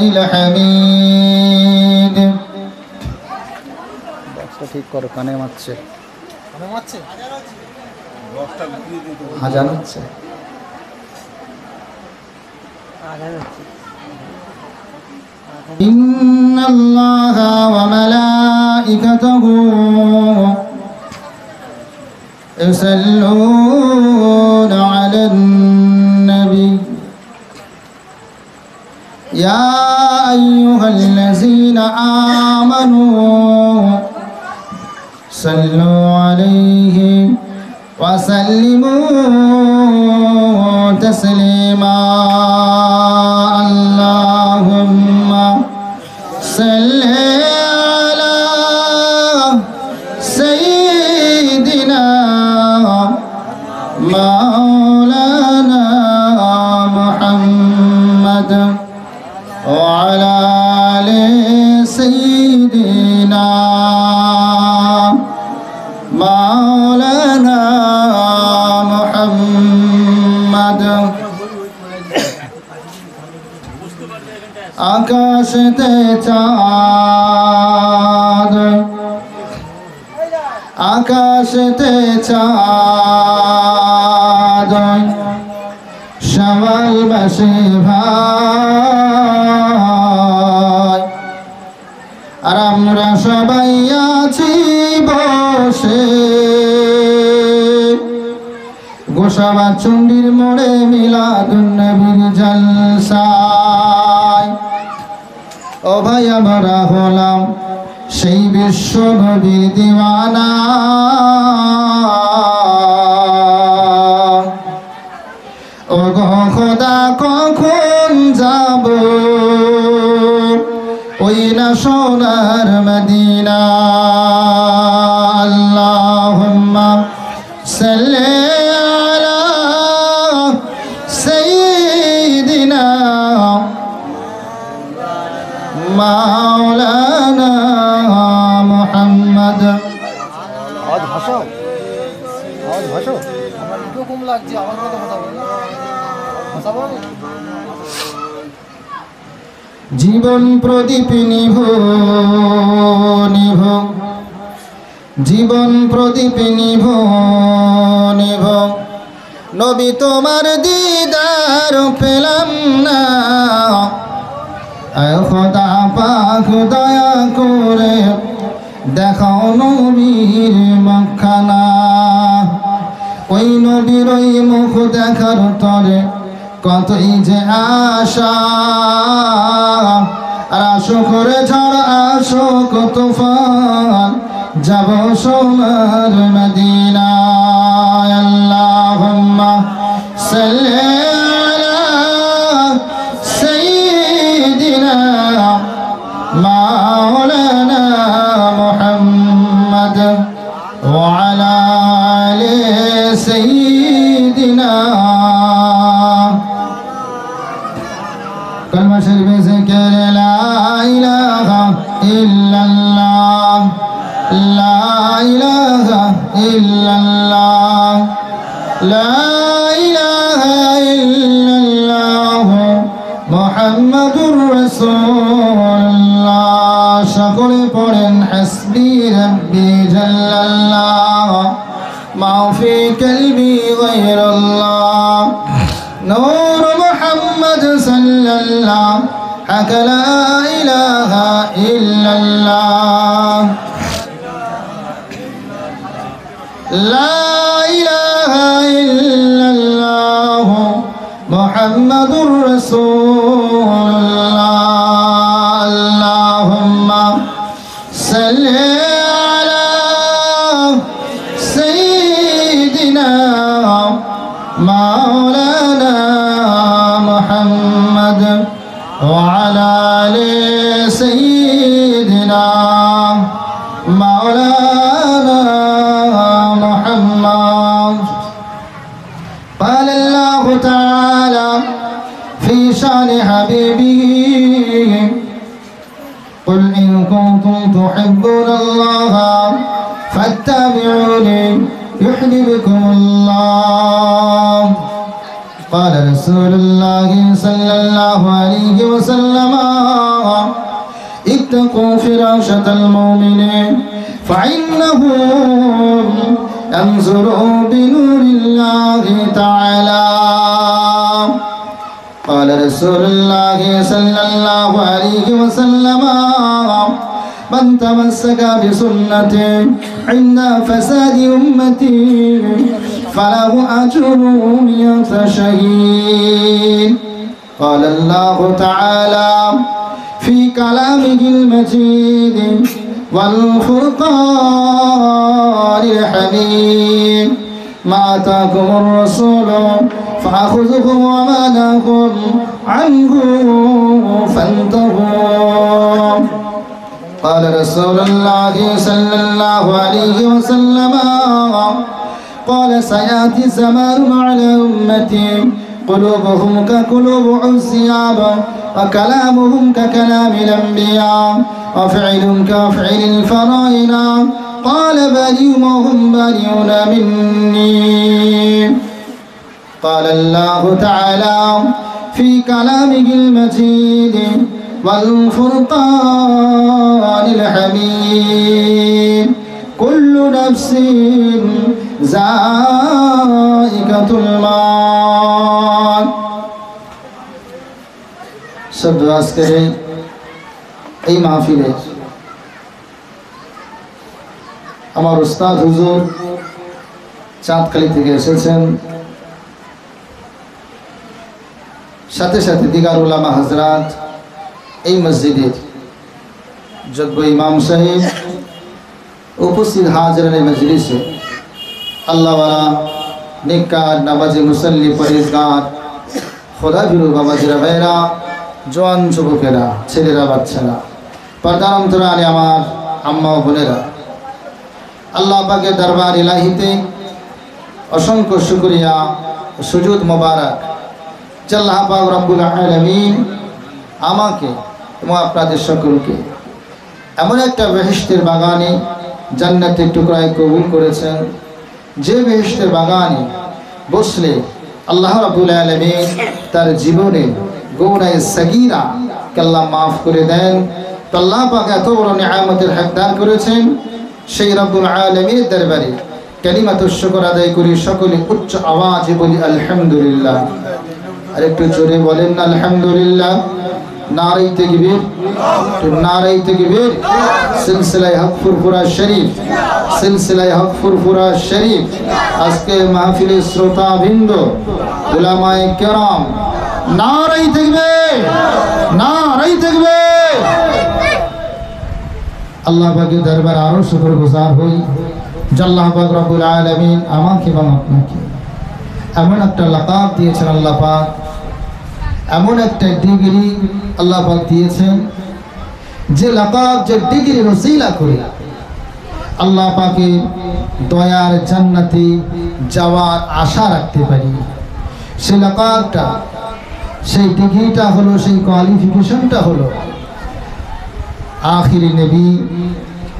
الحميد ঠিক করো কানে মারছে আজান হচ্ছে إن الله وملائكته يصلون على النبي يا أيها الذين آمنوا صلوا عليه وسلموا تسليما اللهم صل على سيدنا مولانا محمد وعلى آل سيدنا مولانا محمد আকাশেতে চাঁদ আকাশেতে চাঁদ শাওয়াল মাসে ভাই আর আমরা সবাই আছি বসে গোসাবা চণ্ডীর মোড়ে মিলাদুন নবীর জলসায় ও ভাই আমরা হলাম সেই বিশ্ব নবীর দিওয়ানা ও গো খোদা কখন যাব ওই না সোনার মদিনা আল্লাহুম্মা সাল্লি আলা সাইয়্যিদিনা মাওলানা মুহাম্মদ আওয়াজ ভাষা আমার একটু কম লাগছে আমার কথা বল জীবন প্রদীপ নিভ নিভ জীবন প্রদীপ নিভ নিভ নবী তোমার দিদার পেলাম না খোদা পাক দয়া করে দেখাও নবীর মুখখানা ওই নবীর ওই মুখ দেখার তরে কতই যে আশা আর আশো করে ঝড় আশো কত ফান যাব সোনার মদিনায় আল্লাহুম্মা সাল্লি আলা সাইয়্যিদিনা মাওলানা মুহাম্মদ ওয়া আলা আলি সাইয়্যিদিনা কলমা শরীফে জিকির লা ইলাহা ইল্লাল্লাহ লা ইলাহা ইল্লাল্লাহ লা ইলাহা ইল্লাল্লাহ মুহাম্মাদুর রাসূলুল্লাহ সকলে পড়েন হাসবি রাব্বি জাল্লাল্লাহ মা ফি কলবি গায়রুল্লাহ নূর মুহাম্মদ সাল্লাল্লাহ حق لا إله إلا الله لا إله إلا الله محمد رسول الله اللهم صل على سيدنا مولانا محمد وعلى آل سيدنا مولانا محمد قال الله تعالى في شان حبيبه قل إن كنتم تحبون الله فاتبعوني يحببكم الله قال رسول الله صلى الله عليه وسلم اتقوا فراشة المؤمن فإنه ينظر بنور الله تعالى. قال رسول الله صلى الله عليه وسلم من تمسك بسنتي عند فساد أمتي فله أجر 100 شهيد. قال الله تعالى في كلامه المجيد والفرقان الحميد ما آتاكم الرسول فأخذوه وما نهاكم عنه فانتهوا. قال رسول الله صلى الله عليه وسلم قال سيأتي زمان على أمتي قلوبهم كقلوب الثياب وكلامهم ككلام الأنبياء وفعلهم كفعل الفرائض قال بريء وهم بريئون مني. قال الله تعالى في كلامه المجيد والفرقان الحميد كل نفس ذائقة الموت. শব্দ আজকের এই মাহফিলে আমার উস্তাদ হুজুর চাঁদখালি থেকে এসেছেন, সাথে সাথে দিগার উলামা হযরত, এই মসজিদের যোগ্য ইমাম সাহেব, উপস্থিত হাজিরানে মজলিসে আল্লাহওয়ালা নেককার নামাজি মুসল্লি পরহেজগার খোদা ভীরু বাবাজিরা ভাইরা, জওয়ান যুবকেরা, ছেলেরা, বাচ্চারা, পর্দার অন্তরালে আমার আম্মা ও বোনেরা, আল্লাহ পাকের দরবার ইলাহিতে অসংখ্য শুকরিয়া সুজুদ মোবারক যে আল্লাহ পাক রব্বুল আলামিন আমাকে এবং আপনাদের সকলকে এমন একটা বেহেশতের বাগানে জান্নাতের টুকরায় কবুল করেছেন, যে বেহেশতের বাগানে বসলে আল্লাহ রাব্বুল আলামিন তার জীবনে গুনাহে সগীরা কে আল্লাহ মাফ করে দেন। তো আল্লাহ পাক এত বড় নিয়ামতের হকদার করেছেন, সেই রব্বুল আলামিনের দরবারে কালিমাতুশ শুকর আদায় করি, সকলে উচ্চ আওয়াজে বলি আলহামদুলিল্লাহ। আর একটু জোরে বলেন না আলহামদুলিল্লাহ। নারে তাকবীর, নারে তাকবীর। সিলসিলায়ে হক ফুরফুরা শরীফ, সিলসিলায়ে হক ফুরফুরা শরীফ। আজকে মাহফিলের শ্রোতাবৃন্দ, উলামায়ে কেরাম, নারে তাকবীর, নারে তাকবীর। আল্লাহ পাকের দরবারে আরো শুকরগুজার হই যে আল্লাহ পাক রব্বুল আলামিন আমাকে এবং আপনাকে এমন একটা লাকাব দিয়েছেন, আল্লাহ পাক এমন একটা ডিগ্রি আল্লাহ পাক দিয়েছেন, যে লাকাব, যে ডিগ্রি ওসিলা করে আল্লাহ পাকের দয়ার জান্নাতে যাওয়ার আশা রাখতে পারি। সেই লাকাবটা, সেই ডিগ্রিটা হলো, সেই কোয়ালিফিকেশনটা হলো আখিরি নবী,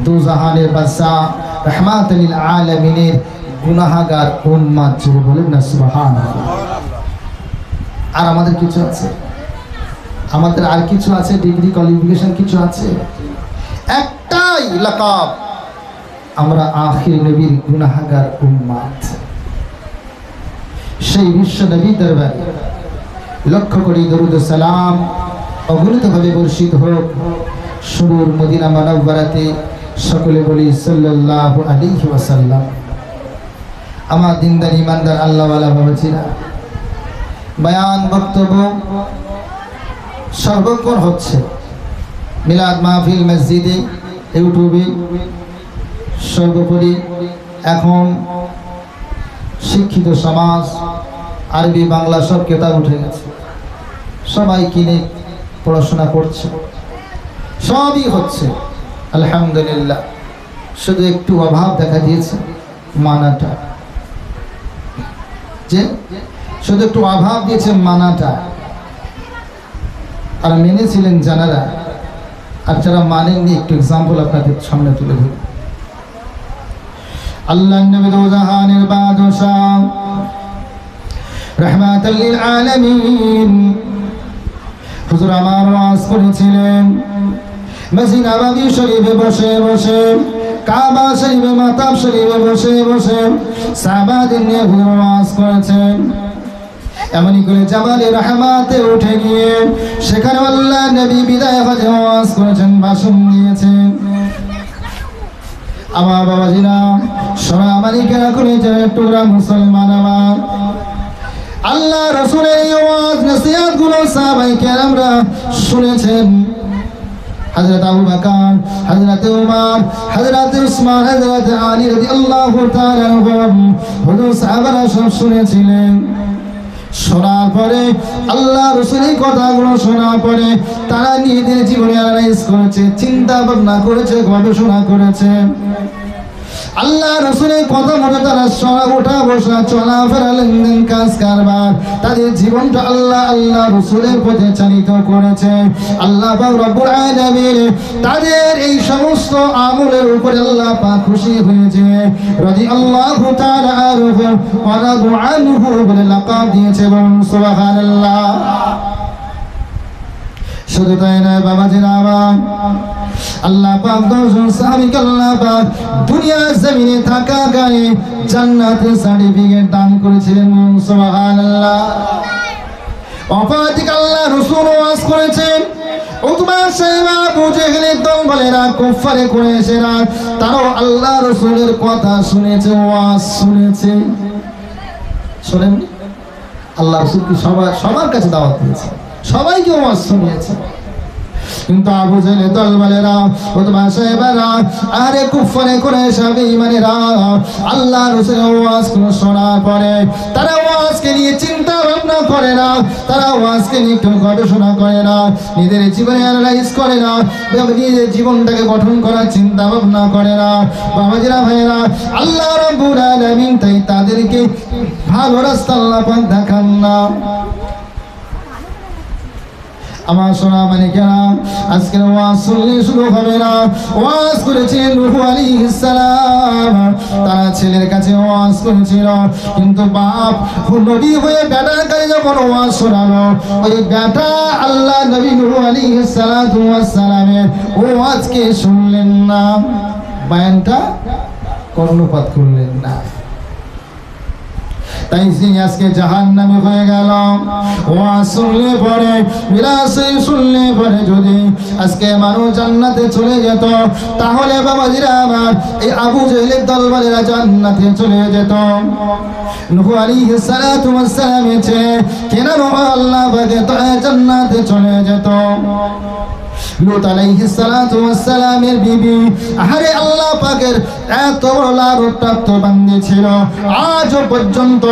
দুজাহানের বাদশাহ, রহমাতুল লিল আলামিনের গুনাহগার উম্মত। জোরে বলেন না সুবহানাল্লাহ। আর আমাদের কিছু আছে? আমাদের আর কিছু আছে? ডিগ্রি কোয়ালিফিকেশন কিছু আছে? একটাই লাকাব, আমরা আখিরি নবীর গুনাহগার উম্মত। সেই বিশ্ব নবী দরবারে লক্ষ কোটি দরুদ ও সালাম অগণিতভাবে বর্ষিত হোক। শুরুর মদিনা মুনাওয়ারাতে সকলে বলি সাল্লাল্লাহু আলাইহি ওয়াসাল্লাম। আমার দিনদার ইমানদার আল্লাহওয়ালা বাবাজিরা, বয়ান বক্তব্য সর্বক্ষণ হচ্ছে মিলাদ মাহফিল মসজিদে, ইউটিউবে। সর্বোপরি এখন শিক্ষিত সমাজ, আরবি বাংলা সব কেতাব উঠে গেছে, সবাই কিনে পড়াশোনা করছে, সবই হচ্ছে আলহামদুলিল্লাহ। শুধু একটু অভাব দেখা দিয়েছে মানাটা, যে শুধু একটু অভাব দিয়েছে মানাটা। আর মেনেছিলেন জানারা, আর যারা মানেননি একটু এক্সাম্পল আপনাদের সামনে তুলে ধরি। আল্লাহ নবী দোজাহানের বাদশাহ রাহমাতাল লিল আলামিন। হুজুর আমার ওয়াজ করেছিলেন মসজিদ নববী শরীফে বসে বসে, কাবা শরীফে, মাতাব শরীফে বসে বসে সাহাবাদের নিয়ে হুজুর ওয়াজ করেছেন। এমনই করে জাবালে রহমাতে উঠে গিয়ে সেখানে আল্লাহ নবী বিদায় হজে ওয়াজ করেছেন, ভাষণ দিয়েছেন। আমার বাবাজিরা, সোনা মালিকেরা করে যায় টুকরা মুসলমান আমার, আল্লাহ রাসূলের এই ওয়াজ নসিহত গুলো সাহাবায়ে কেরামরা শুনেছেন। হযরত আবু বকর, হযরত উমর, হযরত উসমান, হযরত আলী রাদিয়াল্লাহু তাআলা আনহুম, হুজুর সাহাবারা সব শুনেছিলেন। শোনার পরে আল্লাহ রাসূলের কথাগুলো শোনার পরে তারা নিজেদের জীবনে অ্যানালাইজ করেছে, চিন্তা ভাবনা করেছে, গবেষণা করেছে। আল্লাহ রাসূলের কথা মতো তারা ওঠা বসা, চলাফেরা, লেনদেন, কাজ কারবার, তাদের জীবনটা আল্লাহ রাসূলের পথে চালিত করেছে। আল্লাহ পাক রব্বুল আলামিন তাদের এই সমস্ত আমলের উপরে আল্লাহ পাক খুশি হয়েছে। রাদিয়াল্লাহু তাআলা আনহু ওয়া রাদু আনহু বলে লাকাব দিয়েছে, বলুন সুবহানাল্লাহ। শুধু তাই নয় বাবাজিরা আমার, আল্লাহ পাক দশজন সাহাবীকে আল্লাহ পাক দুনিয়ার জমিনে থাকাকালে জান্নাতের সার্টিফিকেট দান করেছিলেন, সুবহানাল্লাহ। অপাতিক আল্লাহ রাসূল ওয়াজ করেছেন, উতবা সাহেবা, আবু জেহেলের দল বলেরা, কুফারে কুরাইশেরা, তারাও আল্লাহ রাসূলের কথা শুনেছে, ওয়াজ শুনেছে। শুনেন, আল্লাহ রাসূল কি সবার কাছে দাওয়াত দিয়েছে, সবাইকে ওয়াজ শুনিয়েছে। কিন্তু আবু জেহেলের দল বলেরা, উতবা সাহেবারা, আরে কুফারে কুরাইশ বেঈমানেরা আল্লাহ রাসূলের ওয়াজ শোনার পরে তারা ওয়াজকে নিয়ে চিন্তা ভাবনা করে না, তারা ওয়াজকে নিয়ে একটু গবেষণা করে না, নিজের জীবনে অ্যানালাইজ করে না, নিজের জীবনটাকে গঠন করার চিন্তা ভাবনা করে না। বাবাজিরা, ভাইয়েরা, আল্লাহ রাব্বুল আলামিন তাই তাদেরকে ভালো রাস্তা আল্লাহ পাক দেখান না। আমার সোনা মানিকেরা, আজকের ওয়াজ শুনলে শুরু হবে না। ওয়াজ করেছেন নূহ আলাইহিস সালাম, তারা ছেলের কাছে ওয়াজ করেছিল, কিন্তু বাপ নবী হয়ে বেটার কাছে যখন ওয়াজ শোনালো, ওই বেটা আল্লাহ নবী নূহ আলাইহিস সালাতু ওয়াস সালামের ওয়াজকে শুনলেন না, বয়ানটা কর্ণপাত করলেন না। তাই আজকে জাহান্নামী হয়ে গেল। ওয়াজ শুনলে পরে, মিরাসে শুনলে পরে যদি আজকে মানুষ জান্নাতে চলে যেত, তাহলে বাবাজিরা আমার, এই আবু জেহেলের দলবলেরা জান্নাতে চলে যেত। নূহ আলাইহিস সালাতু ওয়াস সালামের ছেলে কেনানো আল্লাহ পাকে তো জান্নাতে চলে যেত। লূত আলাইহিস সালাতু ওয়াস সালামের বিবি, আরে আল্লাহ পাকের এত বড় লালনপ্রাপ্ত বান্দী ছিল, আজও পর্যন্ত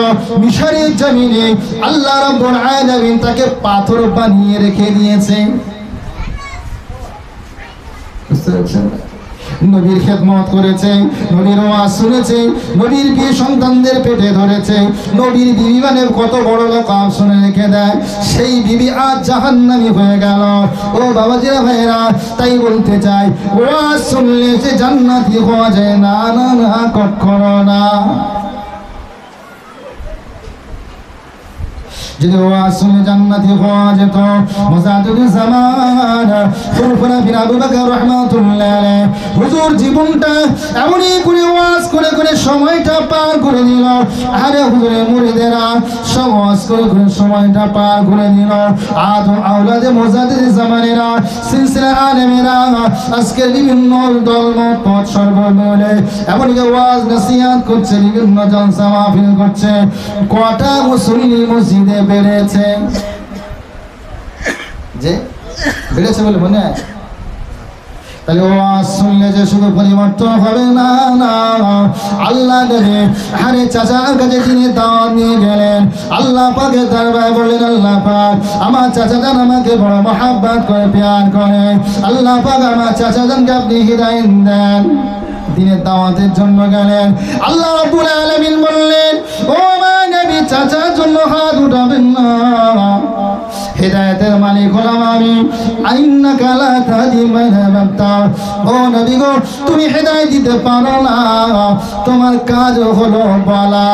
মিশরের জমিনে আল্লাহ রাব্বুল আলামিন তাকে পাথর বানিয়ে রেখে দিয়েছে। নবীর খেদমত করেছে, নবীর ওয়াজ শুনেছে, নবীর বিয়ে সন্তানদের পেটে ধরেছে, নবীর বিবি মানে কত বড় লোক শুনে রেখে দেয়, সেই বিবি আজ জাহান্নামী হয়ে গেল। ও বাবাজিরা, ভাইয়েরা, তাই বলতে চাই, ওয়াজ শুনলে যে জান্নাতি হওয়া যায় না, না না, কখনো না। যদি ওয়াজ শুনে জান্নাতি হওয়া যেত, মুজাদ্দিদ জামান ফুরফুরা বিন আবু বকর রাহমাতুল্লাহ আলাইহি হুজুর জীবনটা এমনই করে ওয়াজ করে করে সময়টা পার করে দিল। আরে হুজুরের মুরিদেরা সব ওয়াজ করে করে সময়টা পার করে দিল। আদম আওলাদে মুজাদ্দিদ জামানেরা, সিলসিলা আলেমেরা আজকে বিভিন্ন দলমত পথ সর্বমূলে এমনকি ওয়াজ নসিহত করছে, বিভিন্ন জলসা মাহফিল করছে। কটা মুসল্লি মসজিদে বেড়েছে, যে বেড়েছে বলে মনে হয়? তাহলে ওয়াজ শুনলে যে শুধু পরিবর্তন হবে না, না, আল্লাহ নবী আরে চাচার কাছে তিনি দাওয়াত নিয়ে গেলেন, আল্লাহ পাকের দরবারে বললেন, আল্লাহ পাক আমার চাচাজান আমাকে বড় মহব্বত করে, প্যার করে, আল্লাহ পাক আমার চাচাজানকে আপনি হিদায়াত দেন। দিনের দাওয়াতের জন্য গেলেন, আল্লাহ রাব্বুল আলামিন বললেন, ও আমার নবী, চাচার জন্য হাত উঠাবেন না, হিদায়াতের মালিক হলাম আমি। আইন্নাকা লা তাহদি মান আহবাবতা, ও নবী গো, তুমি হিদায়াত দিতে পারো না, তোমার কাজ হলো বলা।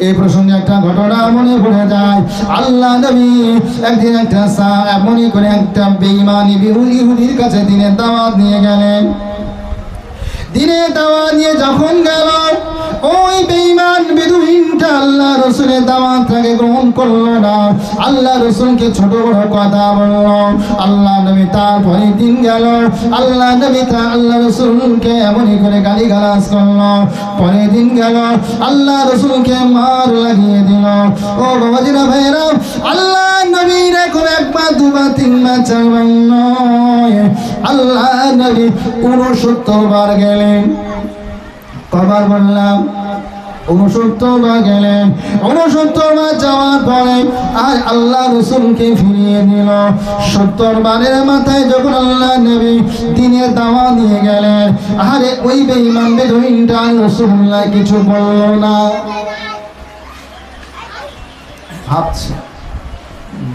এই প্রসঙ্গে একটা ঘটনা মনে পড়ে যায়। আল্লাহ নবী একদিন একটা এমনই করে একটা বেঈমান ইহুদির কাছে দিনের দাওয়াত নিয়ে গেলেন। দিনের দাওয়াত নিয়ে যখন গেল, ওই বেঈমান বেদুইনটা আল্লাহ রাসূলের দাওয়াতটাকে গ্রহণ করলো না, আল্লাহ রাসূলকে ছোট বড় কথা বলল। আল্লাহ নবী তারপরে দিন গেল, আল্লাহ নবী আল্লাহ রাসূলকে এমনই করে গালিগালাজ করলো। পরের দিন গেল, আল্লাহ রাসূলকে মার লাগিয়ে দিল। ও বাবাজিরা ভাইরা, আল্লাহ নবী এরকম একবার দুবার তিনবার চারবার নয়, আল্লাহ নবী 69 বার গেলেন। কবার বললাম? 69 বার গেলেন। 69 বার যাওয়ার পরে আর আল্লাহ রাসূলকে ফিরিয়ে দিল। 70 বারের মাথায় যখন আল্লাহ নবী দিনের দাওয়াত নিয়ে গেলেন, আরে ওই বেঈমান বেদুইনটা রাসূলুল্লাহ কিছু বলল না। ভাবছে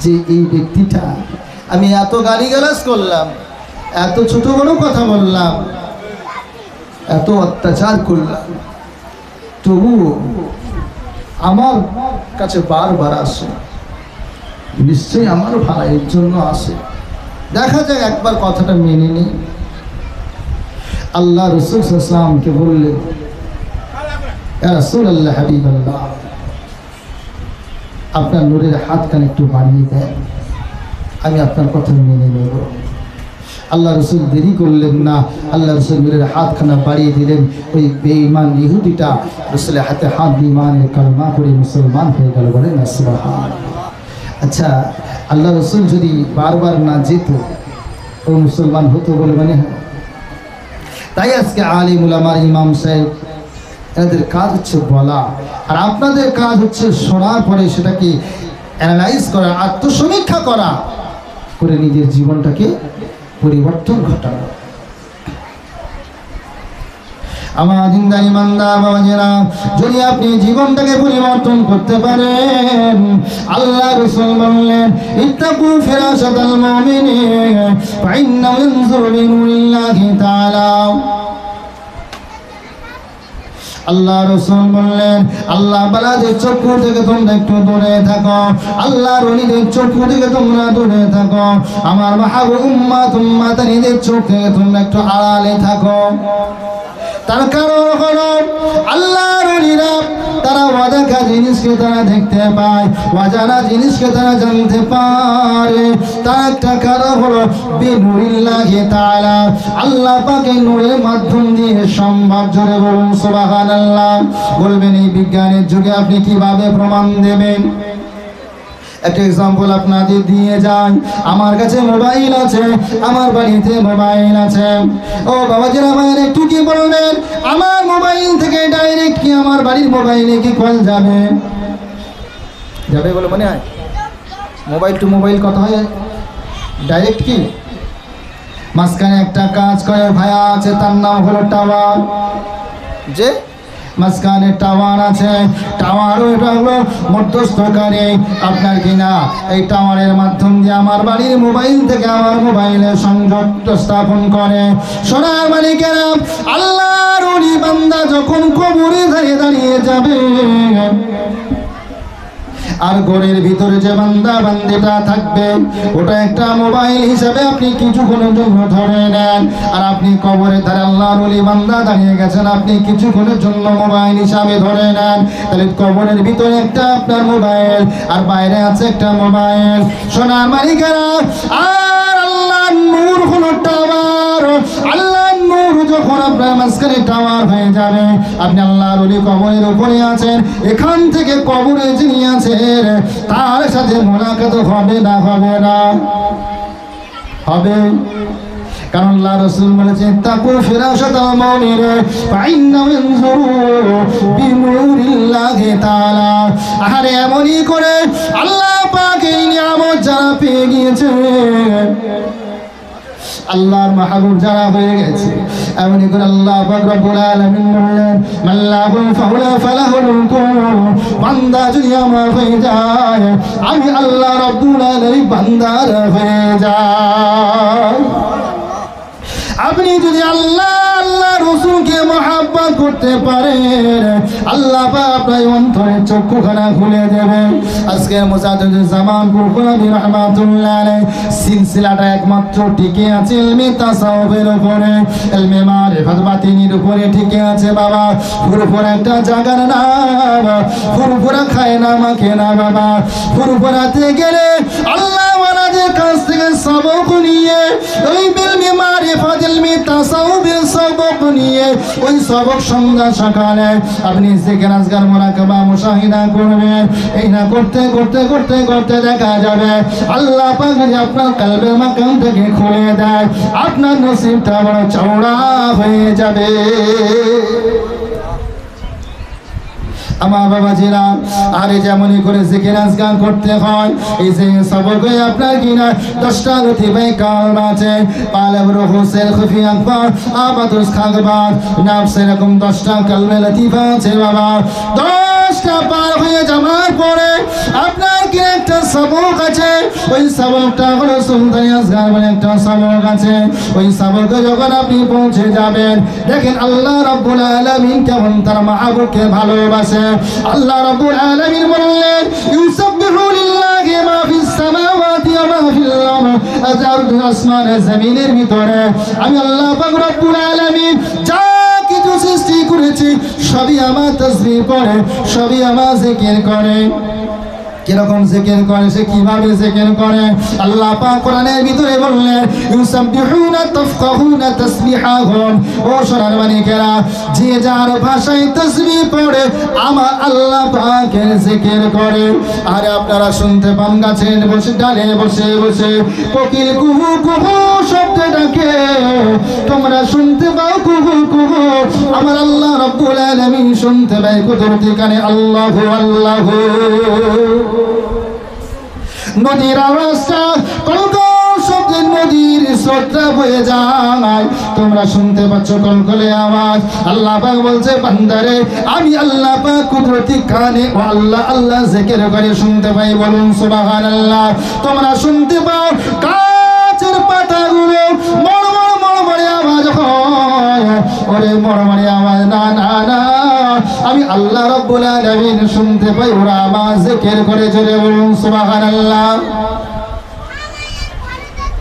যে এই ব্যক্তিটা, আমি এত গালিগালাজ করলাম, এত ছোট বড় কথা বললাম, এত অত্যাচার করলাম, তবুও আমার কাছে বারবার আসে, নিশ্চয়ই আমার ভাইয়ের জন্য আসে। দেখা যাক একবার কথাটা মেনে নেই। আল্লাহ রাসূল সাল্লাল্লাহু আলাইহি ওয়াসাল্লামকে বললেন, ইয়া রাসূলুল্লাহ হাবিবাল্লাহ, আপনার নূরের হাতখানা একটু বাড়িয়ে দেন, আমি আপনার কথা মেনে নেব। আল্লাহ রাসূল দেরি করলেন না, আল্লাহ রাসূল নূরের হাতখানা বাড়িয়ে দিলেন। ওই বেঈমান ইহুদিটা রাসূলের হাতে হাত দিয়ে ইমানের কালেমা পড়ে মুসলমান হয়ে গেল। বলেন না সুবহানাল্লাহ। আচ্ছা, আল্লাহ রাসূল যদি বারবার না যেত, ও মুসলমান হতো বলে মনে হয়? তাই আজকে আলিম উলামা ইমাম সাহেব এদের কাজ হচ্ছে বলা, আর আপনাদের কাজ হচ্ছে শোনার পরে সেটাকে অ্যানালাইজ করা, আত্মসমীক্ষা করা, করে নিজের জীবনটাকে পরিবর্তন ঘটানো। আমার জিন্দার ইমানদার বাবাজিরা, যদি আপনি জীবনটাকে পরিবর্তন করতে পারেন, আল্লাহ রাসূল বললেন, ইত্তাকু ফিরাশাতাল মুমিনি ফাইন্নাহু ইয়ানজুরু বিনুরিল্লাহি তাআলা। আল্লাহ রাসূল বললেন, আল্লাহ বালাদের চক্ষু থেকে তোমরা একটু দূরে থাকো, আল্লাহর ওলিদের চক্ষু থেকে তোমরা দূরে থাকো, আমার মাহবুব উম্মাতানিদের চোখ থেকে তোমরা একটু আড়ালে থাকো। তার কারণ হলো আল্লাহর ওলিরা তারা অদেখা জিনিসকে তারা দেখতে পায়, অজানা জিনিসকে তারা জানতে পারে। তার একটা কারণ হলো বিনুরিল্লাহি তাআলা, আল্লাহ পাকের নূরের মাধ্যম দিয়ে সম্ভব। জোরে বলুন সুবহানাল্লাহ। বলবেন এই বিজ্ঞানের যুগে আপনি কিভাবে প্রমাণ দেবেন? একটা এক্সাম্পল আপনাদের দিয়ে যান। আমার কাছে মোবাইল আছে, আমার বাড়িতে মোবাইল আছে। ও বাবাজিরা ভাইয়ের একটু কি বলবেন, আমার মোবাইল থেকে ডাইরেক্ট কি আমার বাড়ির মোবাইলে কি কল যাবে? যাবে বলে মনে হয়? মোবাইল টু মোবাইল কথা হয় ডাইরেক্ট কি? মাঝখানে একটা কাজ করে ভাইয়া আছে, তার নাম হলো টাওয়ার। যে মাঝখানে টাওয়ার আছে, টাওয়ার ওইটা হলো মধ্যস্থকারী আপনার কিনা। এই টাওয়ারের মাধ্যম দিয়ে আমার বাড়ির মোবাইল থেকে আমার মোবাইলে সংযোগ স্থাপন করে। সোনার মালিকেরা, আল্লাহর ওলি বান্দা যখন কবরে দাঁড়িয়ে যাবে, আর ঘরের ভিতরে যে বান্দা বান্দিটা থাকবে, ওটা একটা মোবাইল হিসাবে আপনি কিছুক্ষণের জন্য ধরে নেন। আর আপনি কবরে ধারে আল্লাহর ওলি বান্দা দাঁড়িয়ে গেছেন, আপনি কিছুক্ষণের জন্য মোবাইল হিসাবে ধরে নেন। তাহলে কবরের ভিতরে একটা আপনার মোবাইল, আর বাইরে আছে একটা মোবাইল। সোনার মালিকেরা, আর আল্লাহর নূর হলো টাওয়ার। আল্লাহর নূর যখন আপনার মাঝখানে টাওয়ার হয়ে যাবে, আপনি আল্লাহর ওলি কবরের উপরে আছেন, এখান থেকে কবরে যিনি আছেন তার সাথে মোলাকাত হবে না? হবে না? হবে। কারণ আল্লাহ রাসূল বলেছেন, তাকু ফিরাশাতাল মুমিনি ফাইন্নাহু ইয়ানজুরু বিনুরিল্লাহি তাআলা। আরে এমনই করে আল্লাহ পাক এই নিয়ামত যারা পেয়ে গিয়েছে, আল্লাহর মাহবুব যারা হয়ে গেছে, এমনই করে আল্লাহ পাক রব্বুল আলামিন বললেন, মাল্লাহু ফাউলা ফালাহুল কুল। বান্দা যদি আমার হয়ে যায়, আমি আল্লাহ রব্বুল আলামিন বান্দার হয়ে যাই। আপনি যদি আল্লাহ রাসূলকে মহব্বত করতে পারেন আল্লাহ পাক আপনার অন্তরের চক্ষুখানা খুলে দেবে। আজকে মুজাদ্দিদুজ্জামান কুরকুরাবি রাহমাতুল্লাহ আলাইহি সিলসিলাটা একমাত্র টিকে আছে ইলমে তাসাউফের উপরে, ইলমে মারিফাত বাতিনির উপরে টিকে আছে বাবা। ফুরফুরা একটা জায়গার নাম, ফুরফুরা খায় না মাখে না বাবা। ফুরফুরাতে গেলে আল্লাহ ওয়ালাদের কাছ থেকে সবক নিয়ে ওই ইলমে মারিফাত ইলমে তাসাউফের সবক নিয়ে ওই সবক সন্ধ্যা সকালে আপনি জিকির আজকার মুরাকাবা মুশাহিদা করবেন। এই না করতে করতে করতে করতে দেখা যাবে আল্লাহ পাক যদি আপনার কলবের মাকাম থেকে খুলে দেয় আপনার নসিবটা বড় চওড়া হয়ে যাবে। আমার বাবাজিরা, আরে যেমনই করে জিকির আজকার করতে হয়, এই যে সবকে আপনার কিনা 10টা লতিফে কালম আছে। পালব রুহুসের খুফি আকবার আবাদুস খাগবাদ নাফস, এরকম 10টা কালমে লতিফা আছে বাবা। 10টা পার হয়ে যাওয়ার পরে আপনার কি একটা সবক আছে, ওই সবকটা হলো সুলতানি আসগার বলে একটা সবক আছে। ওই সবকে যখন আপনি পৌঁছে যাবেন দেখেন আল্লাহ রাব্বুল আলামিন কেমন তার মাহবুবকে ভালোবাসে। আল্লাহ রাব্বুল আলামিন বললেন ইউসাব্বিহু লিল্লাহি মা ফিস সামাওয়াতি ওয়া মা ফিল আরদি, আসমানের জমিনের ভিতরে আমি আল্লাহ পাক রব্বুল আলামিন যা কিছু সৃষ্টি করেছি সবই আমার তাসবিহ করে, সবই আমার জিকির করে। কিরকম জিকির করে, সে কিভাবে জিকির করে আল্লাহ পাক কোরআনের ভিতরে বললেন ইউসাব্বিহুনা তাফকাহুনা তাসবিহাহুম। ও সোনার মানিকেরা, যে যার ভাষায় তাসবিহ পড়ে আমার আল্লাহ পাকের জিকির করে। আরে আপনারা শুনতে পান গাছের বসে ডালে বসে বসে কোকিল কুহু কুহু শব্দ ডাকে, তোমরা শুনতে পাও কুহু কুহু, আমার আল্লাহ রাব্বুল আলামিন শুনতে পায় কুদরতি কানে আল্লাহু আল্লাহু। নদীর আওয়াজটা কলকল শব্দে নদীর স্রোতটা বয়ে যায়, তোমরা শুনতে পাচ্ছ কলকলে আওয়াজ। আল্লাহ পাক বলছে বান্দারে আমি আল্লাহ পাক কুদরতি কানে ও আল্লাহ আল্লাহ জিকির করে শুনতে পাই, বলুন সুবহানাল্লাহ। তোমরা শুনতে পাও গাছের পাতাগুলো মড়মড় মড়মড়ে আওয়াজ হয়, ওরে মড়মড়ে আওয়াজ না না না, আমি আল্লাহ রাব্বুল আলামিন শুনতে পাই ওরা আমার জিকির করে, জোরে বলুন সুবহানাল্লাহ।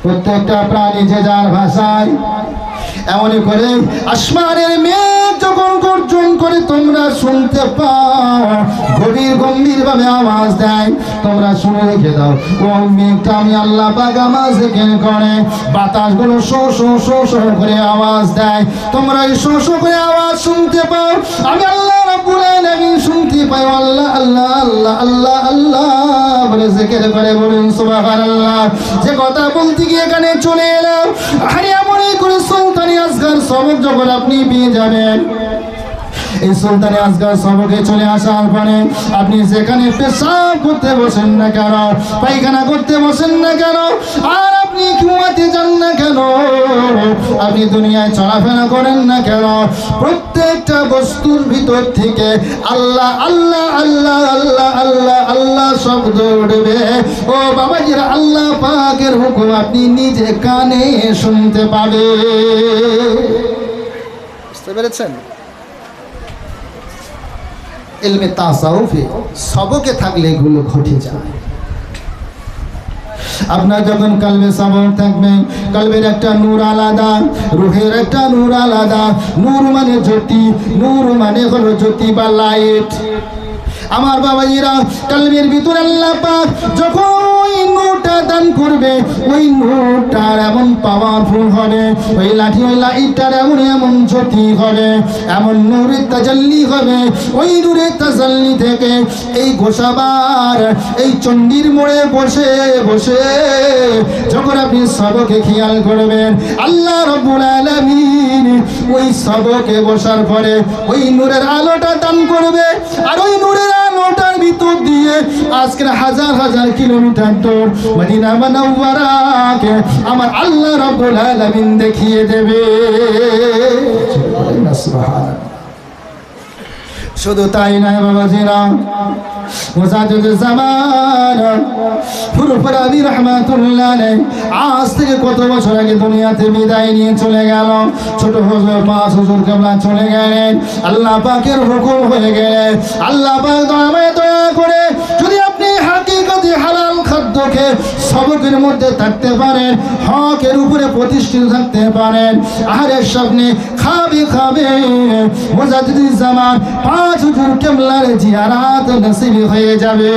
প্রত্যেকটা প্রাণী যে যার ভাষায় এমনই করে আসমানের মেঘ যখন গর্জন করে তোমরা শুনতে পাও, গভীর গম্ভীর ভাবে আওয়াজ দেয়, তোমরা শুনে রেখে দাও ওই মেঘটা আমি আল্লাহ পাক আমার জিকির করে। বাতাসগুলো শো শো শো শো করে আওয়াজ দেয়, তোমরা এই শো শো করে আওয়াজ শুনতে পাও, আমি আল্লাহ রাব্বুল আলামিন শুনতে পাই আল্লাহ আল্লাহ আল্লাহ আল্লাহ আল্লাহ বলে জিকির করে, বলুন সুবহানাল্লাহ। যে কথা বলতে গিয়ে এখানে চলে এলাম, আরে এমনই করে সুলতানি আসগার সবক যখন আপনি পেয়ে যাবেন, এই সুলতানি আসগার সবকে চলে আসার পরে আপনি যেখানে পেশাব করতে বসেন না কেন, পায়খানা করতে বসেন না কেন, আর আপনি ঘুমাতে যান না কেন, আপনি দুনিয়ায় চলাফেরা করেন না কেন, প্রত্যেকটা বস্তুর ভিতর থেকে আল্লাহ আল্লাহ আল্লাহ আল্লাহ আল্লাহ আল্লাহ শব্দ উঠবে। ও বাবাজিরা, আল্লাহ পাকের হুকুম আপনি নিজে কানে শুনতে পাবেন। বুঝতে পেরেছেন? ইলমে তাসাউফে সবকে থাকলে এগুলো ঘটে যায়। আপনার যখন কলবে সবর থাকবে, কলবের একটা নূর আলাদা, রূহের একটা নূর আলাদা। নূর মানে জ্যোতি, নূর মানে হলো জ্যোতি বা লাইট। আমার বাবাজিরা, কলবের ভিতরে আল্লাহ পাক যখন ওই নূরটা দান করবে, ওই নূরটার এমন পাওয়ারফুল হবে, ওই লাঠি ওই লাইটটার এমন এমন জ্যোতি হবে, এমন নূরের তাজাল্লি হবে। ওই নূরের তাজাল্লি থেকে এই গোসাবার এই চণ্ডীর মোড়ে বসে বসে যখন আপনি সবকে খেয়াল করবেন, আল্লাহ রাব্বুল আলামিন ওই সবকে বসার পরে ওই নূরের আলোটা দান করবে। আর ওই নূরের আলোটার ভিতর দিয়ে আজকের হাজার হাজার কিলোমিটার দূর মদিনা মুনাওয়ারাকে আমার আল্লাহ রাব্বুল আলামিন দেখিয়ে দেবে। শুধু তাই নয় বাবাজিরা, মুজাদ্দিদুজ্জামান ফুরফুরাবি রাহমাতুল্লাহ আলাইহি আজ থেকে কত বছর আগে দুনিয়াতে বিদায় নিয়ে চলে গেল। ছোট হুজুর পাঁচ হুজুর কেবলা চলে গেলেন, আল্লাহ পাকের হুকুম হয়ে গেলেন। আল্লাহ পাক দয়া করে যদি আপনি হাকিকতে হালাল খাদ্য খেয়ে সবকের মধ্যে থাকতে পারেন, হকের উপরে প্রতিষ্ঠিত থাকতে পারেন, আহারের সামনে খাবে মুজাদ্দিদুজ্জামান পাঁচ হুজুর কেবলার জিয়ারাত নসিব হয়ে যাবে।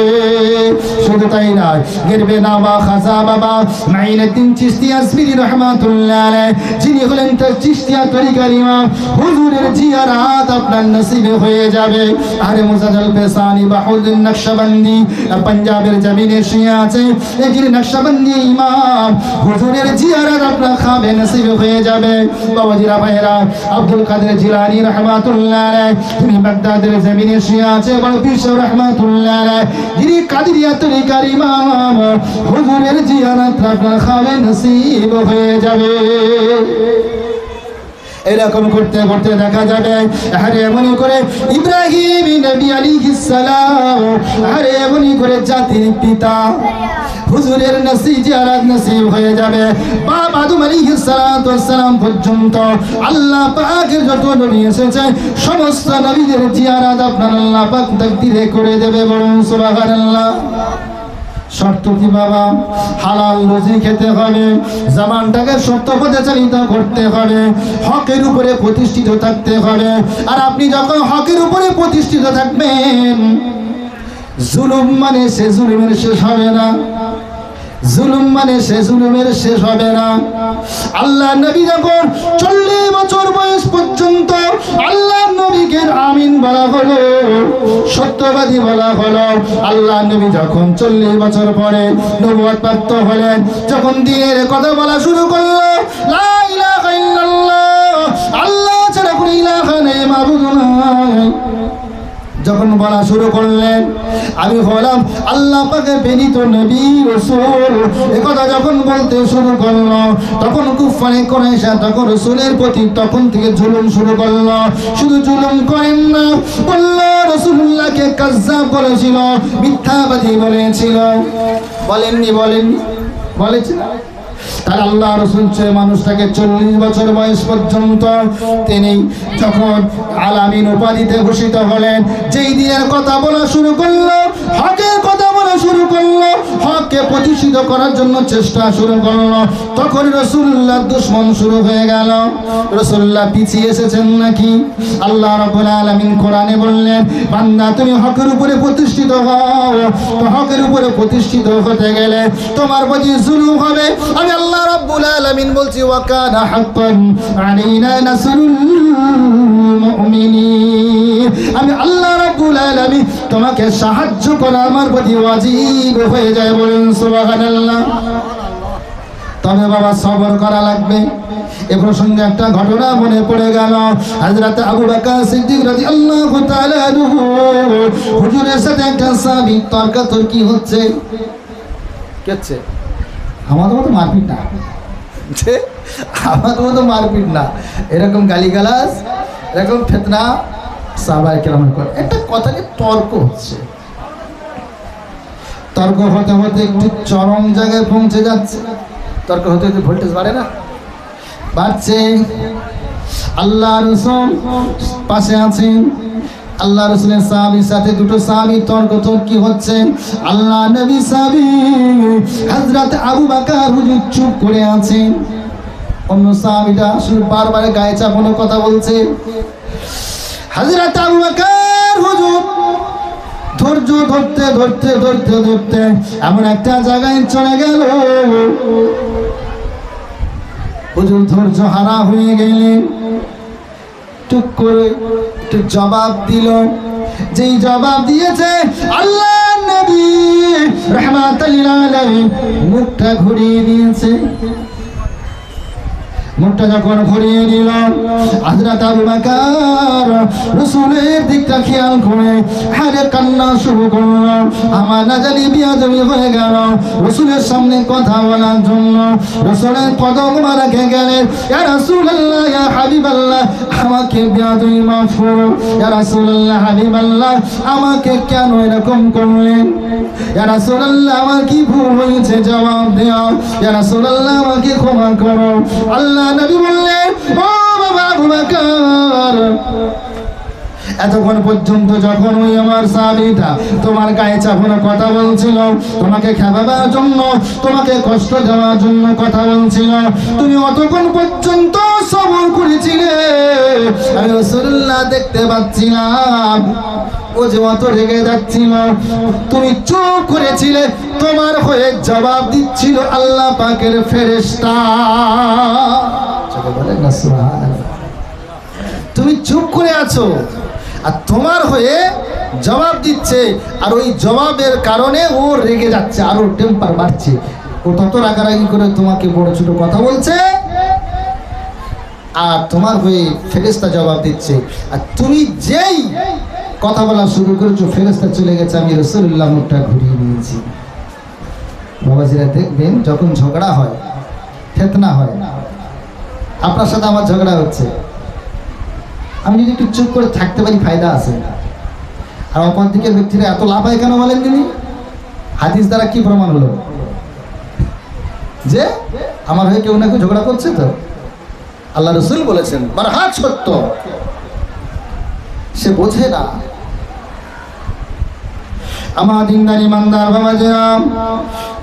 শুধু তাই নয়, গিরবে নামা খাজা বাবা মাইনুদ্দিন চিশতি আসমিরি রাহমাতুল্লাহ আলাইহি যিনি হলেন তার চিশতিয়া তরিকার ইমাম, হুজুরের জিয়ারাত আপনার নসিব হয়ে যাবে। আরে মুজাদ্দিদ পেসানি বাহুদ্দিন নকশবন্দি পাঞ্জাবের জমিনে শুয়ে আছে, এই যিনি নকশবন্দি ইমাম, হুজুরের জিয়ারাত আপনার খাবে নসিব হয়ে যাবে। বাবাজিরা ভাইরা, আব্দুল কাদের জিলানী রাহমাতুল্লাহ আলাইহি তিনি বাগদাদের জমিনে শুয়ে আছে, বড় পীর সাহেব রাহমাতুল্লাহ আলাইহি যিনি কাদেরিয়া তরিকার ইমাম, হুজুরের জিয়ারত আপনার খাবে নসিব হয়ে যাবে। এরকম করতে করতে দেখা যাবে আরে এমনই করে ইব্রাহিম নবী আলাইহিস সালাম, আরে এমনই করে জাতির পিতা হুজুরের নসিব জিয়ারত নসিব হয়ে যাবে। বাবা আদম আলাইহিস সালাতু ওয়াস সালাম পর্যন্ত আল্লাহ পাকের যত নবী এসেছে সমস্ত নবীদের জিয়ারত আপনার আল্লাহ পাক তাকদীরে করে দেবে। বলুন সুবহানাল্লাহ। শর্ত কি বাবা? হালাল রুজি খেতে হবে, জামানটাকে সত্য পথে চালিত করতে হবে, হকের উপরে প্রতিষ্ঠিত থাকতে হবে। আর আপনি যখন হকের উপরে প্রতিষ্ঠিত থাকবেন, জুলুম মানে সে জুলুমের শেষ হবে না, জুলুম মানে সে জুলুমের শেষ হবে না। আল্লাহ নবী যখন 40 বছর বয়স পর্যন্ত আল্লাহ নবীকে আমিন বলা হলো, সত্যবাদী বলা হলো। আল্লাহ নবী যখন 40 বছর পরে নবুয়ত প্রাপ্ত হলেন, যখন দ্বীনের কথা বলা শুরু করলো, লা ইলাহা ইল্লাল্লাহ, আল্লাহ ছাড়া কোনো ইলাহা নেই, মাবুদ নাই, যখন বলা শুরু করলেন আমি হলাম আল্লাহ পাকের প্রেরিত নবী রাসূল, একথা যখন বলতে শুরু করলো, তখন কুফারে কুরাইশ তখন রাসূলের প্রতি তখন থেকে জুলুম শুরু করলো। শুধু জুলুম করেন না, বললো রাসূলুল্লাহকে কাযযাব বলেছিল, মিথ্যাবাদী বলেছিল। বলেননি? বলেছিল। তার আল্লাহ রাসূল সে মানুষটাকে 40 বছর বয়স পর্যন্ত তিনি যখন আলামিন উপাধিতে ভূষিত হলেন, যেই দিনের কথা বলা শুরু করলো, হকের কথা বলা শুরু করলো, হককে প্রতিষ্ঠিত করার জন্য চেষ্টা শুরু করলো, তখন রাসূলুল্লাহ দুশমন শুরু হয়ে গেল। রাসূলুল্লাহ পিছিয়ে এসেছেন নাকি? আল্লাহ রাব্বুল আলামিন কোরআনে বললেন, বান্দা তুমি হকের উপরে প্রতিষ্ঠিত হও, তো হকের উপরে প্রতিষ্ঠিত হতে গেলে তোমার প্রতি জুলুম হবে। আমি আল্লাহ রাব্বুল আলামিন বলছি, ওয়া কানা হাক্কান আলাইনা নাসরুল মুমিনিন, আমি আল্লাহ রাব্বুল আলামিন তোমাকে সাহায্য করা আমার প্রতি ওয়াজিব হয়ে যায়। বলুন সুবহানাল্লাহ। তবে বাবা সবর করা লাগবে। এ প্রসঙ্গে একটা ঘটনা মনে পড়ে গেল। হযরত আবু বকর সিদ্দিক রাদিয়াল্লাহু তাআলা আনহু হুজুরের সাথে একটা সাহাবী তর্কাতর্কি হচ্ছে। কেছে আমাদের মতো মারপিট না, আমাদের মতো মারপিট না, এরকম গালিগালাজ, এরকম ফিতনা সাহাবায়ে কেরাম করে একটা কথা নিয়ে তর্ক হচ্ছে। তর্ক হতে হতে একটু চরম জায়গায় পৌঁছে যাচ্ছে। তর্ক হতে হতে ভোল্টেজ বাড়ে না, বাড়ছে। আল্লাহ রাসূল পাশে আছেন, আল্লাহ রাসূলের সাহাবীর সাথে দুটো সাহাবী তর্কতর্কি হচ্ছে। আল্লাহ নবী সাহাবী হযরত আবু বকর হুজুর চুপ করে আছেন, অন্য সাহাবীটা শুধু বারবার গায়ে চাপানো কথা বলছে। হযরত আবু বকর হুজুর ধৈর্য ধরতে ধরতে ধরতে ধরতে এমন একটা জায়গায় চলে গেল, হুজুর ধৈর্য হারা হয়ে গেলেন। টুক করে একটু জবাব দিল, যেই জবাব দিয়েছে আল্লাহ নবী রাহমাতুল লিল আলামিন মুখটা ঘুরিয়ে দিয়েছে। মুখটা যখন ঘুরিয়ে দিল, হযরত আবু বকর রাসূলের দিকটা খেয়াল করে হারে কান্না শুরু করলো। আমার না জানি বিয়াদবি হয়ে গেল, রাসূলের সামনে কথা বলার জন্য রাসূলের কদম রেখে গেলেন। ইয়া রাসূলুল্লাহ, ইয়া হাবিবাল্লাহ, আমাকে বিয়াদবি মাফ করো। ইয়া রাসূলুল্লাহ, হাবিবাল্লাহ, আমাকে কেন এরকম করলেন? ইয়া রাসূলুল্লাহ, আমার কি ভুল হয়েছে জবাব দাও। ইয়া রাসূলুল্লাহ, আমাকে ক্ষমা করো। আল্লাহ নবী বললেন, ও বাবা আবু বকর, এতক্ষণ পর্যন্ত যখন ওই আমার সাহাবীটা তোমার গায়ে চাপানো কথা বলছিল, তোমাকে খেপাবার জন্য, তোমাকে কষ্ট দেওয়ার জন্য কথা বলছিল, তুমি অতক্ষণ পর্যন্ত সবর করেছিলে। আমি রাসূলুল্লাহ দেখতে পাচ্ছিলাম ও যে অত রেগে যাচ্ছিল, তুমি চুপ করেছিলে। তোমার হয়ে জবাব দিচ্ছিল আল্লাহ পাকের ফেরেশতা। বলেন না সুবহানাল্লাহ। তুমি চুপ করে আছো আর তোমার হয়ে জবাব দিচ্ছে, আর ওই জবাবের কারণে ও রেগে যাচ্ছে, আর ওর টেম্পার বাড়ছে, ও তত রাগারাগি করে তোমাকে বড় ছোট কথা বলছে, আর তোমার হয়ে ফেরেশতা জবাব দিচ্ছে। আর তুমি যেই কথা বলা শুরু করেছো, ফেরেশতা চলে গেছে, আমি রাসূলুল্লাহ মুখটা ঘুরিয়ে নিয়েছি। বাবাজিরা দেখবেন, যখন ঝগড়া হয়, ফিতনা হয়, আপনার সাথে আমার ঝগড়া হচ্ছে, আমি যদি একটু চুপ করে থাকতে পারি ফায়দা আছে। আর অপর দিকের ব্যক্তিরা এত লাফায় কেন বলেন তিনি? হাদিস দ্বারা কি প্রমাণ হলো যে আমার হয়ে কেউ না কেউ ঝগড়া করছে? তো আল্লাহ রাসূল বলেছেন বারহাত সত্য, সে বোঝে না। আমার দিনদার ইমানদার বাবাজিরা,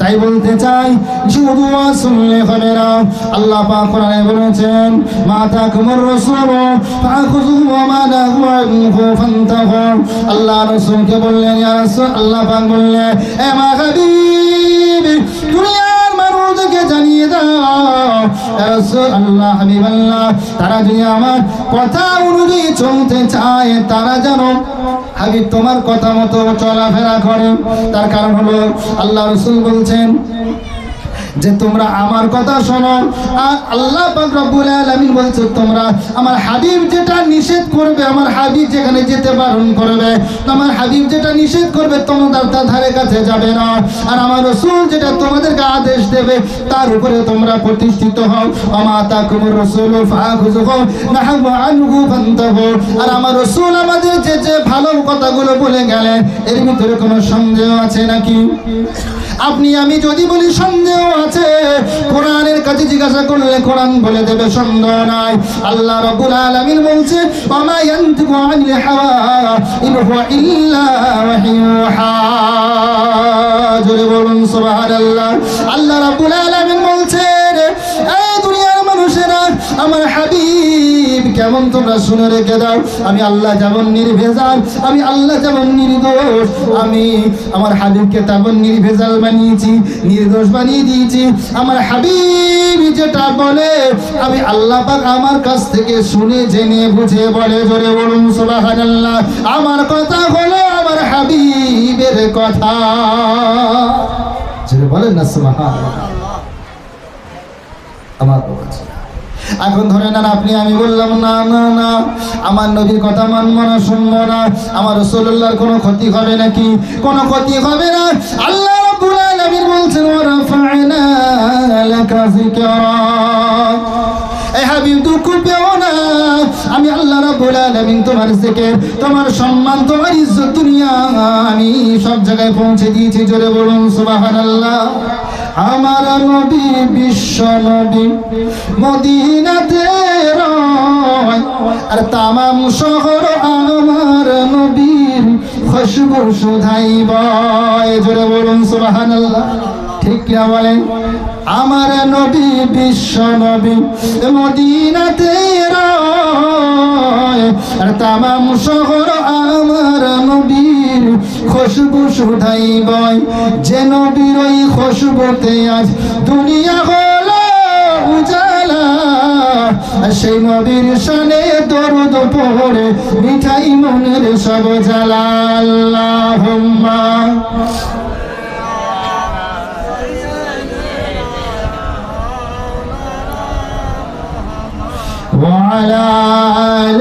তাই বলতে চাই, শুধু শুনলে হবে না। আল্লাহ পাক কোরআনে বলেছেন, মা তাকুমুর রাসূল ফাখুযুহু ওয়া মা নাহু আনহু ফান্তাহু। আল্লাহ রাসূলকে বললেন, ইয়া রাসূল, আল্লাহ পাক বললেন, এ মা হাবিব, দুনিয়ার মানুষকে জানিয়ে দাও, ইয়া রাসূল আল্লাহ, হাবিবাল্লাহ, তারা যদি আমার কথা অনুযায়ী চলতে চায়, তারা যেন হাবিব তোমার কথা মতো চলাফেরা করে। তার কারণ হলো আল্লাহ রাসূল বলছেন যে তোমরা আমার কথা শোনো, আর আল্লাহ পাক রব্বুল আলামিন বলছে তোমরা আমার হাবিব যেটা নিষেধ করবে, আমার হাবিব যেখানে যেতে বারণ করবে, আমার হাবিব যেটা নিষেধ করবে তোমরা তার ধারে কাছে যাবে না, আর আমার রাসূল যেটা তোমাদেরকে আদেশ দেবে তার উপরে তোমরা প্রতিষ্ঠিত হও। আমা তাকুমুর রাসূল ফাখুযুহু নাহু আনহু ফান্তাহু। আর আমার রাসূল আমাদের যে যে ভালো কথাগুলো বলে গেলেন, এর ভিতরে কোনো সন্দেহ আছে নাকি? আপনি আমি যদি বলি সন্দেহ আছে, কোরআনের কাছে জিজ্ঞাসা করলে কোরআন বলে দেবে সন্দেহ নাই। আল্লাহ রাব্বুল আলামিন বলছে, ওয়া মা ইয়ানতিকু আনিল হাওয়া ইন হুয়া ইল্লা ওয়াহিয়ুহা। জোরে বলুন সুবহানাল্লাহ। আল্লাহ রাব্বুল আলামিন বলছেন, এই দুনিয়ার মানুষেরা, আমার হাবিব কেমন তোমরা শুনে রেখে দাও, আমি আল্লাহ যেমন নির্ভেজাল, আমি আল্লাহ যেমন নির্দোষ, আমি আমার হাবিবকে তেমন নির্ভেজাল বানিয়েছি, নির্দোষ বানিয়ে দিয়েছি। আমার হাবিব যেটা বলে আমি আল্লাহ পাক আমার কাছ থেকে শুনে জেনে বুঝে বলে। জোরে বলুন সুবহানাল্লাহ। আমার কথা হলো আমার হাবিবের কথা। জোরে বলেন না সুবহানাল্লাহ। আমার কথা এখন ধরে নেন আপনি আমি বললাম না না না, আমার নবীর কথা মানবো না, শুনবো না, আমার রাসূলুল্লাহর কোনো ক্ষতি হবে নাকি? কোনো ক্ষতি হবে না। আল্লাহ রাব্বুল আলামিন বলছেন, ওয়া রাফা'না লাকা যিকরাক। এই হাবিব দুঃখ পেও না, আমি আল্লাহ রাব্বুল আলামিন তোমার জিকির, তোমার সম্মান, তোমার ইজ্জত দুনিয়া আমি সব জায়গায় পৌঁছে দিয়েছি। জোরে বলুন সুবহানাল্লাহ। আমার নবী বিশ্ব নবী মদিনাতে রয়, আর তামাম শহর আমার নবীর খুশবু সুধাই বয়। জোরে বলুন সুবহানাল্লাহ। ঠিক কি বলেন? আমার নবী বিশ্ব নবী মদিনাতে রয়, আর তামাম শহর আমার নবীর খুশবু সুধাই বয়। যে নবীর ওই খুশবুতে আজ দুনিয়া হলো উজালা, সেই নবীর শানে দরুদ পড়ে মিঠাই মনের সব জ্বালা। আল্লাহুম্মা وعلى آل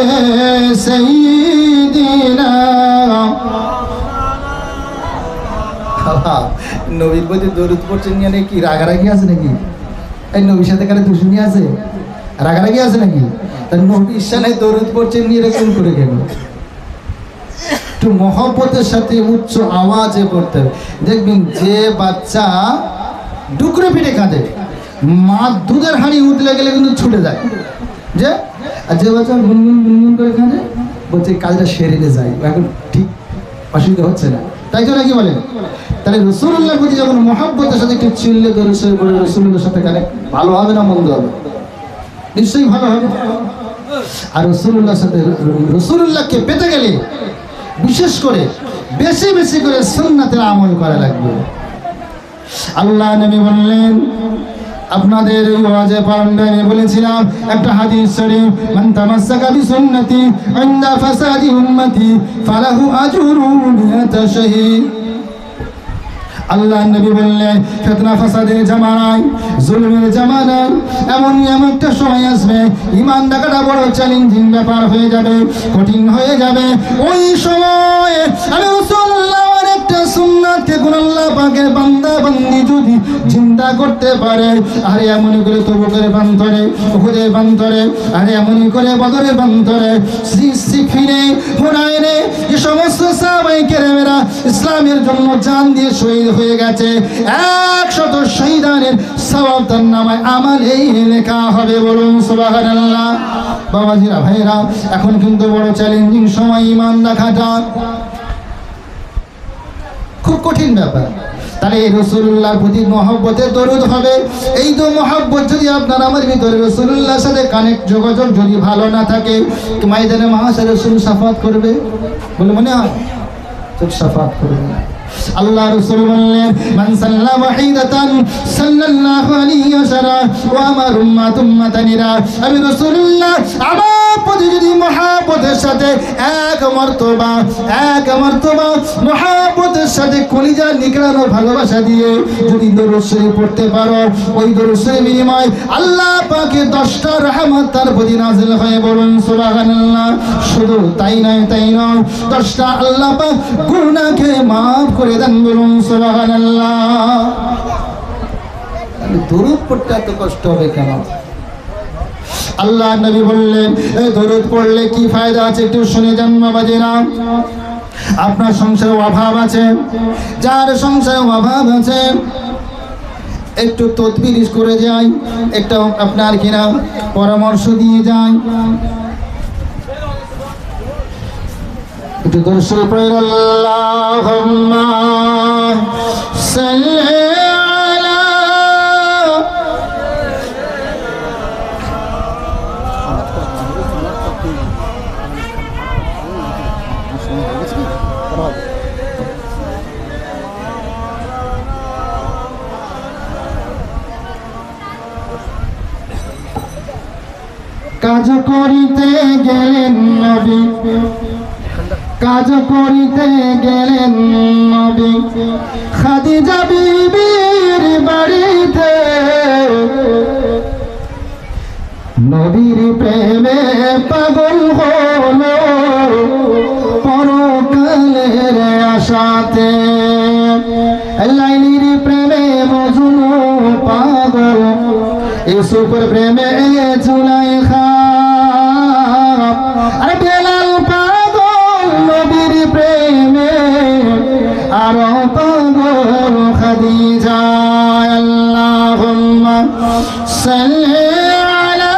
سيدنا নবীর প্রতি দরুদ পড়ছেন নিয়ে কি রাগারাগি আছে নাকি? এই নবীর সাথে কারে দুশমনি আছে, রাগারাগি আছে নাকি? তার নবীর সাথে দরুদ পড়ছেন নিয়ে এরকম করে কেন? একটু মহব্বতের সাথে উচ্চ আওয়াজে পড়তে হবে। দেখবেন যে বাচ্চা ডুকরে পিঠে কাঁদে, মা দুধের হাঁড়ি উঠলে গেলে কিন্তু ছুটে যায়, যে আর যে বাচ্চা গুনগুন গুনগুন করে কাঁদে বলছে কাজটা সেরে যায়, এখন ঠিক অসুবিধা হচ্ছে না, তাই তো নাকি বলেন? তাহলে রাসূলুল্লাহর প্রতি যখন মহব্বতের সাথে একটু চিল্লে দরুদ শরীফ পড়ে রাসূলুল্লাহর সাথে কানেক্ট, ভালো হবে না মন্দ হবে? নিশ্চয়ই ভালো হবে। আর রাসূলুল্লাহর সাথে রাসূলুল্লাহকে পেতে গেলে বিশেষ করে বেশি বেশি করে সুন্নাতের আমল করা লাগবে। আল্লাহ নবী বললেন, আপনাদের এই ওয়াজে পান্ডে আমি বলেছিলাম একটা হাদিস শরীফ, মান তামাসসাকা বিসুন্নতি ইনদা ফাসাদি উম্মতি ফালাহু আজরু মিআতা শাহীদ। আল্লাহ নবী বললেন, ফিতনা ফাসাদের জামানায়, জুলমের জামানায় এমন একটা সময় আসবে, ঈমান রাখাটা বড় চ্যালেঞ্জিং ব্যাপার হয়ে যাবে, কঠিন হয়ে যাবে। ওই সময় আমি রাসূলুল্লাহর একটা সুন্নাতকে কোন আল্লাহ পাকের বান্দা বান্দি যদি চিন্তা করতে পারে, আরে এমন করে তবুকের প্রান্তরে, উহুদের প্রান্তরে, আরে এমন করে বদরের প্রান্তরে, সিফিনে, হুনাইনে যে সমস্ত সাহাবায়ে কেরামেরা ইসলামের জন্য জান দিয়ে শহীদ হয়ে গেছে, 100 শহীদানের সওয়াব তার নামায় আমার এই লেখা হবে। বলুন সুবহানাল্লাহ। বাবাজিরা ভাইরা, এখন কিন্তু বড় চ্যালেঞ্জিং সময়, ঈমান রাখাটা খুব কঠিন ব্যাপার। তাহলে রাসূলুল্লাহর প্রতি মহব্বতে দরুদ হবে। এই তো মহব্বত যদি আপনার আমার ভিতরে রাসূলুল্লাহর সাথে কানেক্ট, যোগাযোগ যদি ভালো না থাকে, ময়দানে মাহশারে রাসূল শাফাত করবে? বলে মনে হয় চোখ শাফাত করবে না। আল্লাহ রাসূল বললেন, মান সাল্লা ওয়াহিদাতান সাল্লাল্লাহু আলাইহি ওয়াসাল্লাম ওয়া আমার উম্মাতানিরা। আমি রাসূলুল্লাহ আমার প্রতি যদি মহব্বতের সাথে এক মর্তবা মহব্বতের সাথে কলিজা নিকড়ানো ভালোবাসা দিয়ে যদি দরুদ শরীফ পড়তে পারো, ওই দরুদ শরীফের বিনিময়ে আল্লাহ পাকের 10টা রহমত তার প্রতি নাযিল হয়ে। বলুন সুবহানাল্লাহ। শুধু তাই নয় 10টা আল্লাহ পাক গুনাহকে মাফ করে দেন। বলুন সুবহানাল্লাহ। দরুদ পড়তে এত কষ্ট হবে কেন? আল্লাহ নবী বললেন, এই দরুদ পড়লে কি ফায়দা আছে একটু শুনে যান বাবাজিরা। আপনার সংসারে অভাব আছে, যার সংসারে অভাব আছে, একটু তদবির করে যায়, একটা আপনার কিনা পরামর্শ দিয়ে যায়, একটু দরুদ শরীফ পড়ে আল্লাহুম্মা সাল্লি আলা। কাজ করিতে গেলেন নবী, কাজ করিতে গেলেন নবী খাদিজা বিবির বাড়িতে, নবীর প্রেমে পাগল হলো পরকালের আশাতে। লাইলির প্রেমে মজনু পাগল, ইউসুফের প্রেমে জুলাইখা, আরে বেলাল পাগল নবীর প্রেমে, আরো পাগল খাদিজা। আল্লাহুম্মা সাল্লি আলা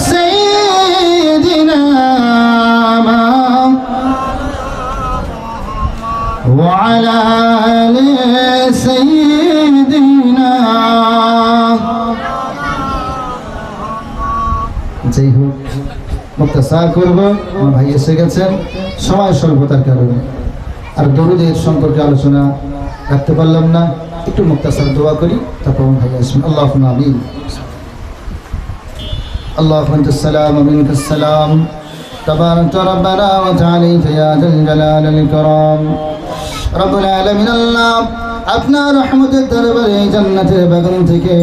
সাইয়্যিদিনা ওয়া আলা আলি সাইয়্যিদিনা। যাই হোক, মুক্তাসার করবো, আমার ভাই এসে গেছেন, সময় স্বল্পতার কারণে আর দরুদের সম্পর্কে আলোচনা রাখতে পারলাম না। একটু মুক্তাসার দোয়া করি, তারপর আমার ভাই আসবেন। আল্লাহুম্মা আমিন। আল্লাহুম্মা আনতাস সালাম ওয়া মিনকাস সালাম, তাবারাকতা রাব্বানা ওয়া তাআলাইতা ইয়া যাল জালালিল ইকরাম। রব্বুল আলামিন, আল্লাহ আপনার রহমতের দরবারে জান্নাতের বাগান থেকে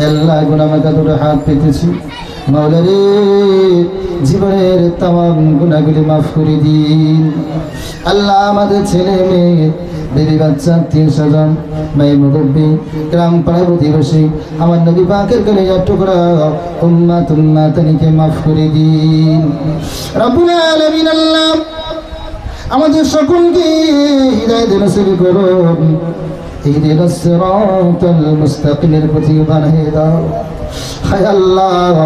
আল্লাহ গুনাহগার দুটো হাত পেতেছি, মাওলা রে জীবনের তামাম গুনাহগুলি মাফ করে দিন আল্লাহ আমাদের ছেলে মেয়ে বেবি বাচ্চা আত্মীয় স্বজন ভাই মুরব্বী গ্রাম পাড়া প্রতিবেশী আমার নবী পাকের কলিজার টুকরা উম্মাতানিকে মাফ করে দিন রব্বুল আলামিন আল্লাহ আমাদের সকলকে হিদায়াত নসিব করুন ইহদিনাস সিরাতাল মুস্তাকিমের প্রতি বানিয়ে দাও হায় আল্লাহ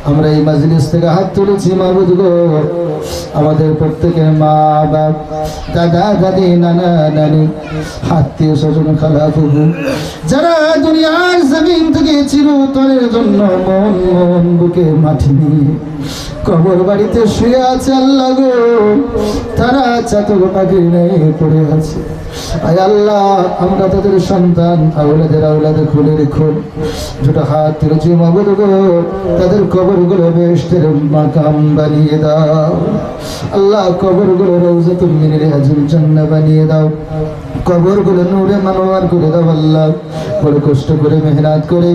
আমরা এই মাজলিস থেকে হাত তুলেছি মাবুদ গো আমাদের প্রত্যেকের মা বাপ দাদা দাদি নানা নানি আত্মীয় স্বজন খালা ফুফু যারা দুনিয়ার জমিন থেকে চিরতরের জন্য মন মন বুকে মাটি নিয়ে কবর বাড়িতে শুয়ে আছে আল্লাহ গো তারা চাতক পাখির ন্যায় পড়ে আছে আয় আল্লাহ আমরা তাদের সন্তান আওলাদে খুলে রেখো দুটো হাত তুলেছি মাবুদ গো তাদের কবরগুলো বেহেশতের মাকাম বানিয়ে দাও আল্লাহ কবরগুলো রওজাতুল মিন রিয়াজুল জান্নাহ বানিয়ে দাও কবরগুলো নূরে মানওয়ার করে দাও আল্লাহ বড় কষ্ট করে মেহনত করে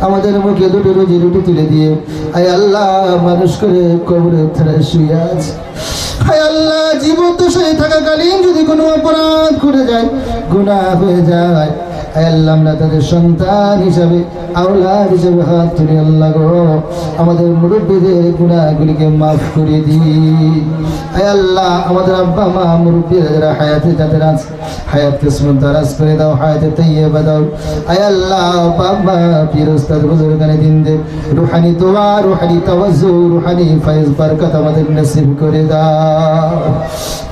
আমাদের মুখে দুটো রুজি রুটি তুলে দিয়ে আয় আল্লাহ মানুষ করে কবরে ধরে শুয়ে আছে হায় আল্লাহ জীবন্ত শুয়ে থাকাকালীন যদি কোনো অপরাধ করে যায় গুনাহ হয়ে যায় আয় আল্লাহ আমরা তাদের সন্তান হিসাবে আওলাদ হিসাবে হাত তুলে আল্লাহ গো আমাদের মুরব্বীদের গুনাহগুলিকে মাফ করে দিই আয় আল্লাহ আমাদের আব্বা মা মুরব্বীরা যারা হায়াতে তাদের আছে হায়াত কিসমত দারাজ করে দাও হায়াতে তাইয়্যিবা দাও আয় আল্লাহ বাবা পীর উস্তাদ বুজুর্গানে দিন দে রুহানি দোয়া রুহানি তাওয়াজ্জু রুহানি ফয়েজ বরকত আমাদের নসিব করে দাও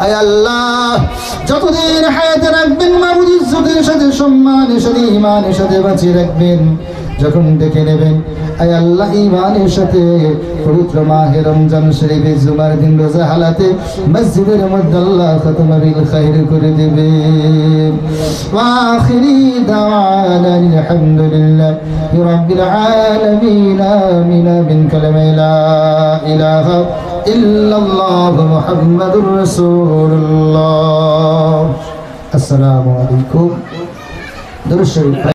আয় আল্লাহ যতদিন হায়াতে রাখবেন মাবুদ ইজ্জতের সাথে সম্মানের সাথে ঈমানের সাথে বাঁচিয়ে রাখবেন যখন ডেকে নেবেন আয় আল্লাহ ঈমানের সাথে পবিত্র মাহে রমজান শরীফে জুমার দিন রোজা হালাতে মসজিদের মধ্যে আল্লাহ খাতমা বিল খাইর করে দেবে ওয়া আখিরি দাওয়ানা আলহামদুলিল্লাহি রাব্বিল আলামিন আমিন বিন কালামা লা ইলাহা ইল্লাল্লাহ মুহাম্মাদুর রাসূলুল্লাহ আসসালামু আলাইকুম দরুদ শরীফ